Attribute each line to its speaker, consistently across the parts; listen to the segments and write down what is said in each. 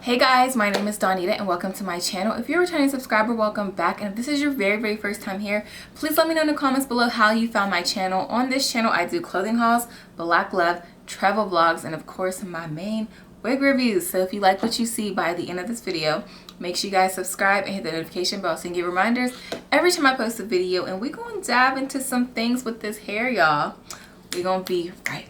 Speaker 1: Hey guys, my name is Donita and welcome to my channel. If you're a returning subscriber, welcome back. And if this is your very first time here, please let me know in the comments below how you found my channel. On this channel, I do clothing hauls, black love, travel vlogs, and of course my main wig reviews. So if you like what you see by the end of this video, make sure you guys subscribe and hit the notification bell so you can get reminders every time I post a video. And we're going to dive into some things with this hair, y'all. We're going to be right back.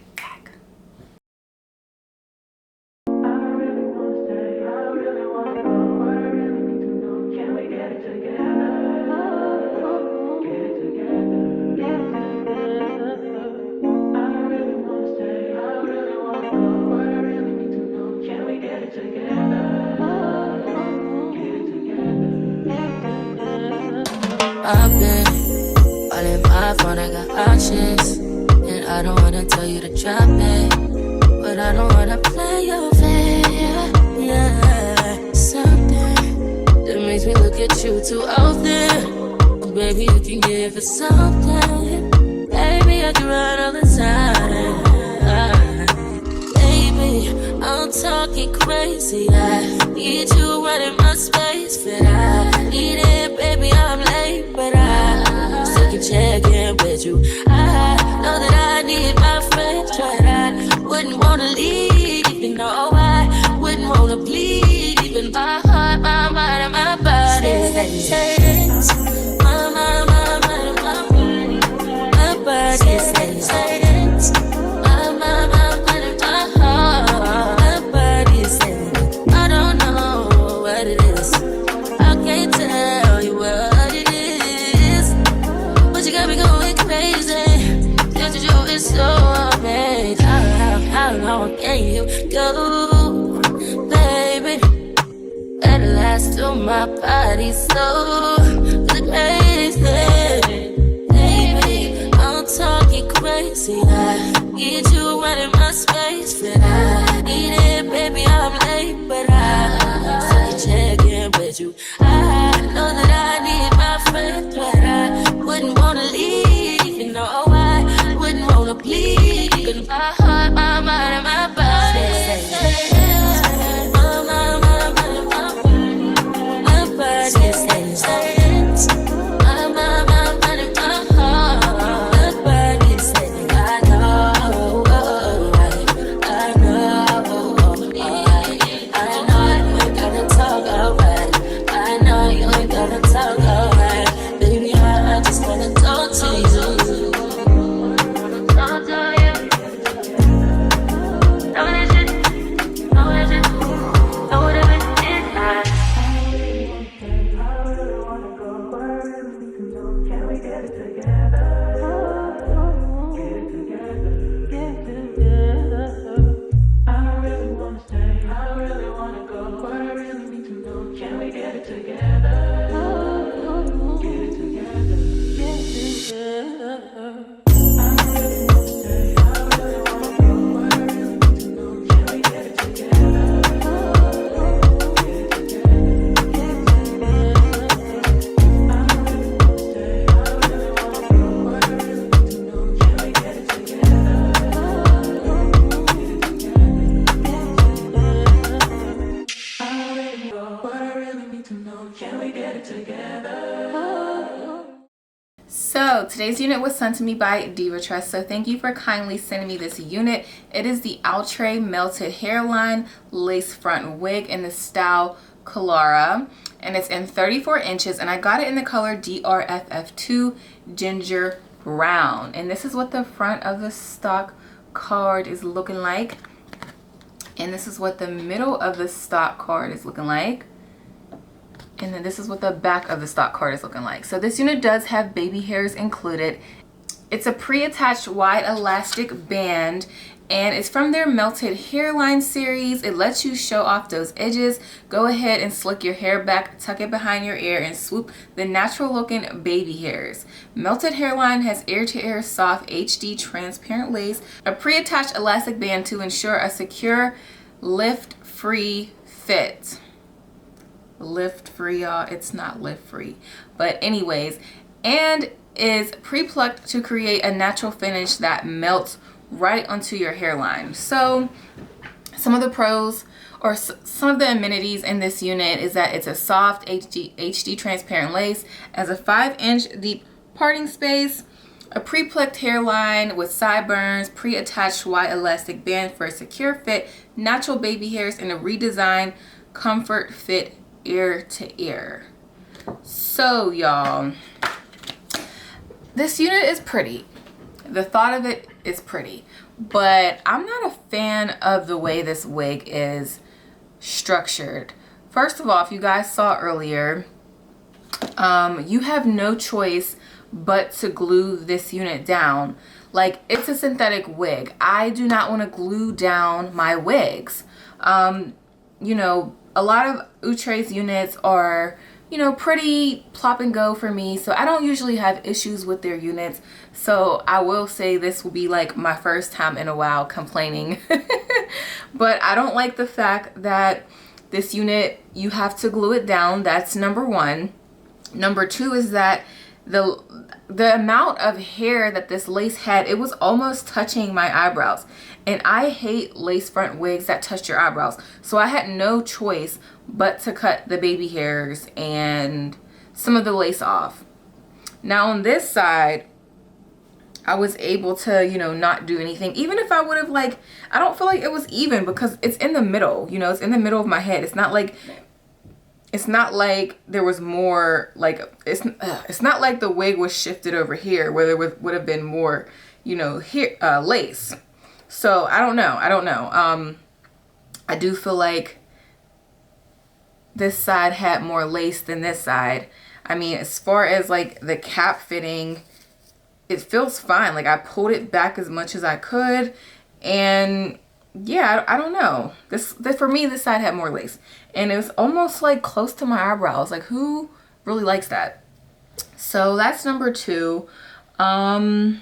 Speaker 2: I've been all in my phone, I got options. And I don't wanna tell you to drop it, but I don't wanna play your fair. Yeah, something that makes me look at you too often. Oh, baby, you can give it something. Baby, I can run all the time. Baby, I'm talking crazy. I need you running my space, but I need it, baby. I'm late, but I still can check in with you. I know that I need my friends, but I wouldn't wanna leave. You know, I wouldn't wanna bleed. Even my heart, my mind, and my body. My mind, my mind, and my body. My body says my mind, my mind, and my heart. My body says I don't know what it is. I can't tell you what it is, but you got me going crazy. Just you is so amazing. How long can you go, baby? At last, till my body's so crazy. Baby, I'm talking crazy. I need you running my space, but I need it, baby. I'm late, but I still check in with you. I know that I need my friends, but I wouldn't wanna leave. You know, I wouldn't wanna bleed. Even my heart, my mind, and my body. My body says my mind, and my heart. My body says I know, I know you ain't gotta talk alright. I know you ain't gotta talk alright. Baby, I just wanna talk to you. Talk to you. Know that shit, know that shit, know what it is.
Speaker 1: So today's unit was sent to me by Divas, so thank you for kindly sending me this unit. It is the Outre Melted Hairline Lace Front Wig in the style Kallara, and it's in 34 inches, and I got it in the color DRFF2 Ginger Brown. And this is what the front of the stock card is looking like, and this is what the middle of the stock card is looking like. And then this is what the back of the stock card is looking like. So this unit does have baby hairs included. It's a pre-attached wide elastic band, and it's from their Melted Hairline series. It lets you show off those edges. Go ahead and slick your hair back, tuck it behind your ear, and swoop the natural looking baby hairs. Melted Hairline has ear-to-ear soft HD transparent lace, a pre-attached elastic band to ensure a secure lift-free fit. Lift free, y'all. It's not lift free, but anyways, and is pre-plucked to create a natural finish that melts right onto your hairline. So Some of the pros or some of the amenities in this unit is that it's a soft HD transparent lace, as a 5-inch deep parting space, a pre-plucked hairline with sideburns, pre-attached wide elastic band for a secure fit, natural baby hairs, and a redesigned comfort fit ear to ear. So y'all, this unit is pretty. The thought of it is pretty, but I'm not a fan of the way this wig is structured. First of all, if you guys saw earlier, you have no choice but to glue this unit down. Like, it's a synthetic wig. I do not want to glue down my wigs. You know, a lot of Outre's units are, you know, pretty plop and go for me, so I don't usually have issues with their units. So I will say this will be like my first time in a while complaining. But I don't like the fact that this unit, you have to glue it down. That's number one. Number two is that the amount of hair that this lace had, it was almost touching my eyebrows, and I hate lace front wigs that touch your eyebrows. So I had no choice but to cut the baby hairs and some of the lace off. Now on this side, I was able to, you know, not do anything. Even if I would have, like, I don't feel like it was even, because it's in the middle, you know, it's in the middle of my head. It's not like there was more, like, it's not like the wig was shifted over here where there would have been more, you know, here lace. So I don't know. I do feel like this side had more lace than this side. I mean, as far as like the cap fitting, it feels fine. Like, I pulled it back as much as I could, and yeah, I don't know. For me, this side had more lace, and it was almost like close to my eyebrows. Like, who really likes that? So that's number two. I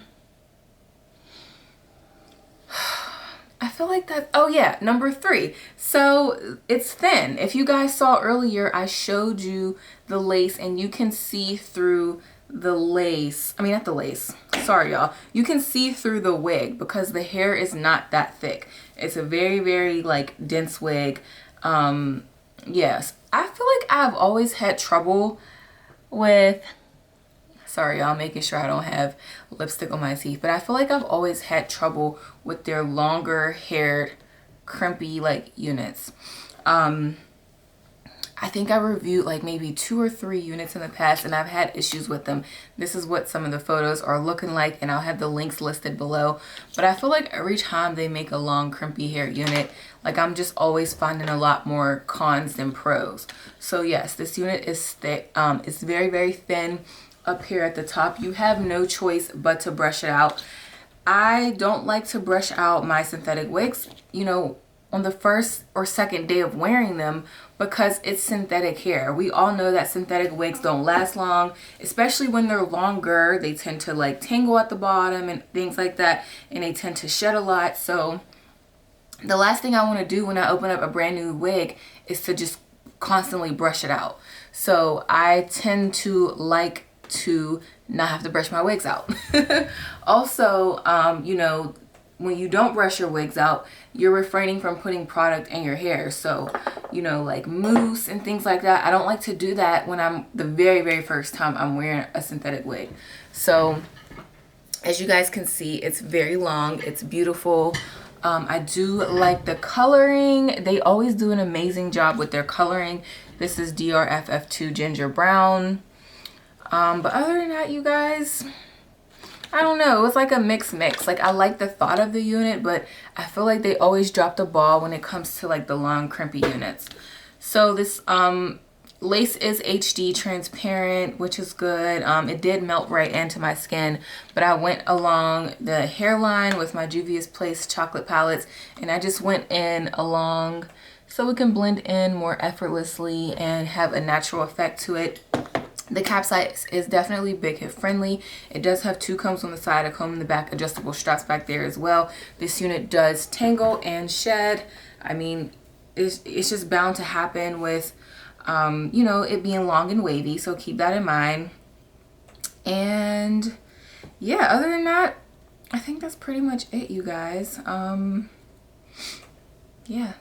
Speaker 1: feel like that. Oh yeah, number three. So it's thin. If you guys saw earlier, I showed you the lace, and you can see through the lace. I mean, not the lace. Sorry, y'all. You can see through the wig because the hair is not that thick. It's a very, very like dense wig. Yes, I feel like I've always had trouble with, sorry y'all, making sure I don't have lipstick on my teeth, but I feel like I've always had trouble with their longer haired crimpy like units. I think I reviewed like maybe 2 or 3 units in the past, and I've had issues with them. This is what some of the photos are looking like, and I'll have the links listed below. But I feel like every time they make a long crimpy hair unit, like, I'm just always finding a lot more cons than pros. So yes, this unit is thick. It's very, very thin up here at the top. You have no choice but to brush it out. I don't like to brush out my synthetic wigs, you know, on the first or second day of wearing them, because it's synthetic hair. We all know that synthetic wigs don't last long, especially when they're longer. They tend to like tangle at the bottom and things like that, and they tend to shed a lot. So the last thing I want to do when I open up a brand new wig is to just constantly brush it out. So I tend to like to not have to brush my wigs out. Also, you know, when you don't brush your wigs out, you're refraining from putting product in your hair. So, you know, like mousse and things like that, I don't like to do that when I'm the very, very first time I'm wearing a synthetic wig. So as you guys can see, it's very long. It's beautiful. I do like the coloring. They always do an amazing job with their coloring. This is DRFF2 Ginger Brown. But other than that, you guys, I don't know. It was like a mix. Like, I like the thought of the unit, but I feel like they always drop the ball when it comes to like the long crimpy units. So this lace is HD transparent, which is good. It did melt right into my skin, but I went along the hairline with my Juvia's Place chocolate palettes, and I just went in along so it can blend in more effortlessly and have a natural effect to it. The cap size is definitely big hip friendly. It does have 2 combs on the side, a comb in the back, adjustable straps back there as well. This unit does tangle and shed. I mean, it's just bound to happen with, you know, it being long and wavy. So keep that in mind. And yeah, other than that, I think that's pretty much it, you guys. yeah.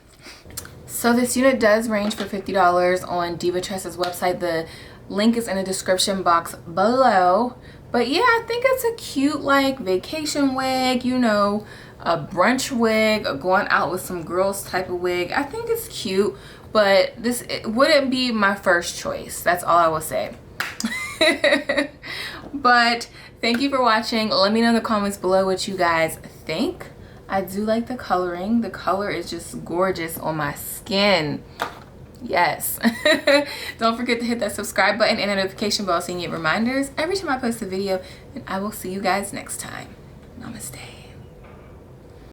Speaker 1: So this unit does range for $50 on Divatress's website. The link is in the description box below. But yeah, I think it's a cute like vacation wig, you know, a brunch wig, or going out with some girls type of wig. I think it's cute, but this wouldn't be my first choice. That's all I will say. But thank you for watching. Let me know in the comments below what you guys think. I do like the coloring. The color is just gorgeous on my skin. Yes. Don't forget to hit that subscribe button and the notification bell so you can get reminders every time I post a video. And I will see you guys next time. Namaste.